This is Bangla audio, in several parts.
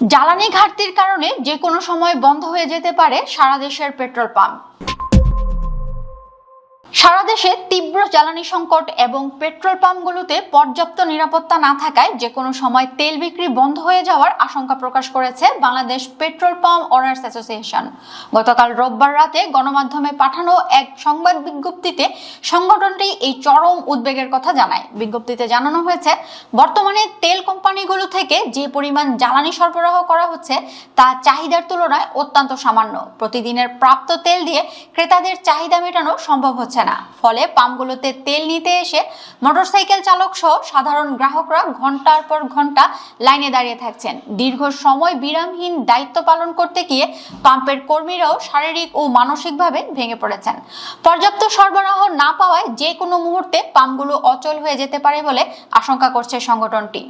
জ্বালানি ঘাটতির কারণে যে কোনো সময় বন্ধ হয়ে যেতে পারে সারা দেশের পেট্রোল পাম্প। সারা দেশে তীব্র জ্বালানি সংকট এবং পেট্রোল পাম্পগুলোতে পর্যাপ্ত নিরাপত্তা না থাকায় যে কোনো সময় তেল বিক্রি বন্ধ হয়ে যাওয়ার আশঙ্কা প্রকাশ করেছে Bangladesh petrol pump owners association. গতকাল রোববার রাতে গণমাধ্যমে পাঠানো এক সংবাদ বিজ্ঞপ্তিতে সংগঠনটি এই চরম উদ্বেগের কথা জানায়। বিজ্ঞপ্তিতে জানানো হয়েছে, বর্তমানে তেল কোম্পানিগুলো থেকে যে পরিমাণ জ্বালানি সরবরাহ করা হচ্ছে তা চাহিদার তুলনায় অত্যন্ত সামান্য। প্রতিদিনের প্রাপ্ত তেল দিয়ে ক্রেতাদের চাহিদা মেটানো সম্ভব হচ্ছে না। ফলে পাম্পগুলোতে তেল নিতে এসে মোটরসাইকেল চালক সহ সাধারণ গ্রাহকরা ঘন্টার পর ঘন্টা লাইনে দাঁড়িয়ে থাকছেন। দীর্ঘ সময় বিরামহীন দায়িত্ব পালন করতে গিয়ে পাম্পের কর্মীরাও শারীরিক ও মানসিকভাবে ভেঙে পড়েছেন। পর্যাপ্ত সরবরাহ না পাওয়ায় যে কোনো মুহূর্তে পাম্পগুলো অচল হয়ে যেতে পারে বলে আশঙ্কা করছে সংগঠনটি।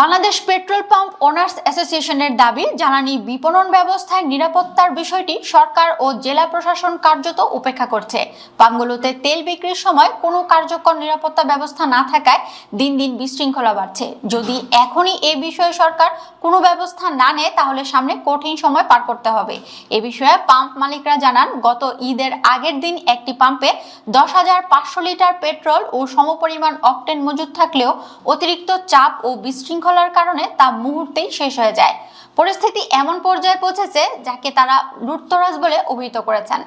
বাংলাদেশ পেট্রোল পাম্প ওনার্স অ্যাসোসিয়েশনের দাবি, জ্বালানি বিপণন ব্যবস্থায় নিরাপত্তার বিষয়টি সরকার ও জেলা প্রশাসন কার্যত উপেক্ষা করছে। পাম্পগুলোতে তেল বিক্রির সময় কোনো কার্যকর নিরাপত্তা ব্যবস্থা না থাকায় দিন দিন বিশৃঙ্খলা বাড়ছে। যদি এখনই এ বিষয়ে সরকার কোনো ব্যবস্থা না নেয় তাহলে সামনে কঠিন সময় পার করতে হবে। এ বিষয়ে পাম্প মালিকরা জানান, গত ঈদের আগের দিন একটি পাম্পে 10,500 লিটার পেট্রোল ও সমপরিমাণ অকটেন মজুদ থাকলেও অতিরিক্ত চাপ ও বিশৃঙ্খলার কারণে তা মুহূর্তেই শেষ হয়ে যায়। পরিস্থিতি এমন পর্যায়ে পৌঁছেছে যাকে তারা লুটতরাজ বলে অভিহিত করেছেন।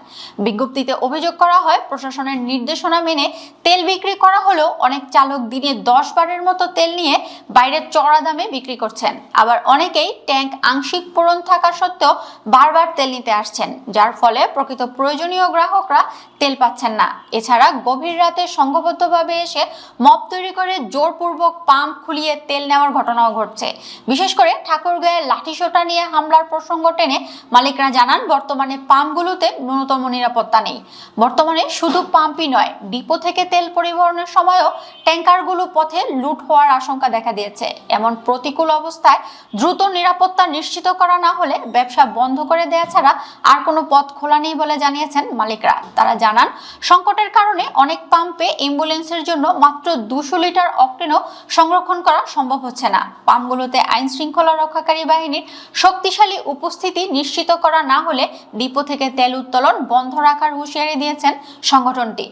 বিজ্ঞপ্তিতে অভিযোগ করা হয়, প্রশাসনের নির্দেশনা মেনে তেল বিক্রি করা হলেও অনেক চালক দিনে 10 বারের মতো তেল নিয়ে বাইরে চড়া দামে বিক্রি করছেন। আবার অনেকেই ট্যাঙ্ক আংশিক পূরণ থাকা সত্ত্বেও বারবার তেল নিতে আসছেন, যার ফলে প্রকৃত প্রয়োজনীয় গ্রাহকরা তেল পাচ্ছেন না। এছাড়া গভীর রাতে সংঘবদ্ধভাবে এসে মব তৈরি করে জোরপূর্বক পাম্প খুলিয়ে তেল নেওয়ার ঘটনাও ঘটছে। বিশেষ করে ঠাকুরগাঁয়ে লাঠিসোঁটা নিয়ে হামলার প্রসঙ্গ টেনে মালিকরা জানান, বর্তমানে পাম্পগুলোতে ন্যূনতম নিরাপত্তা নেই। বর্তমানে শুধু পাম্পই নয়, ডিপো থেকে তেল পরিবহনের সময়ও ট্যাঙ্কারগুলো পথে লুট হওয়ার আশঙ্কা দেখা দিয়েছে। এমন প্রতিকূল অবস্থায় দ্রুত নিরাপত্তা নিশ্চিত করা না হলে ব্যবসা বন্ধ করে দেওয়া ছাড়া আর কোনো পথ খোলা নেই বলে জানিয়েছেন মালিকরা। তারা জানান, সংকটের কারণে অনেক পাম্পে অ্যাম্বুলেন্সের জন্য মাত্র 200 লিটার অকটেনও সংরক্ষণ করা সম্ভব হচ্ছে না। পাম্পগুলোতে আইন শৃঙ্খলা রক্ষাকারী বাহিনীর শক্তিশালী উপস্থিতি নিশ্চিত করা না হলে ডিপো থেকে তেল উত্তোলন বন্ধ রাখার হুঁশিয়ারি দিয়েছেন সংগঠনটি।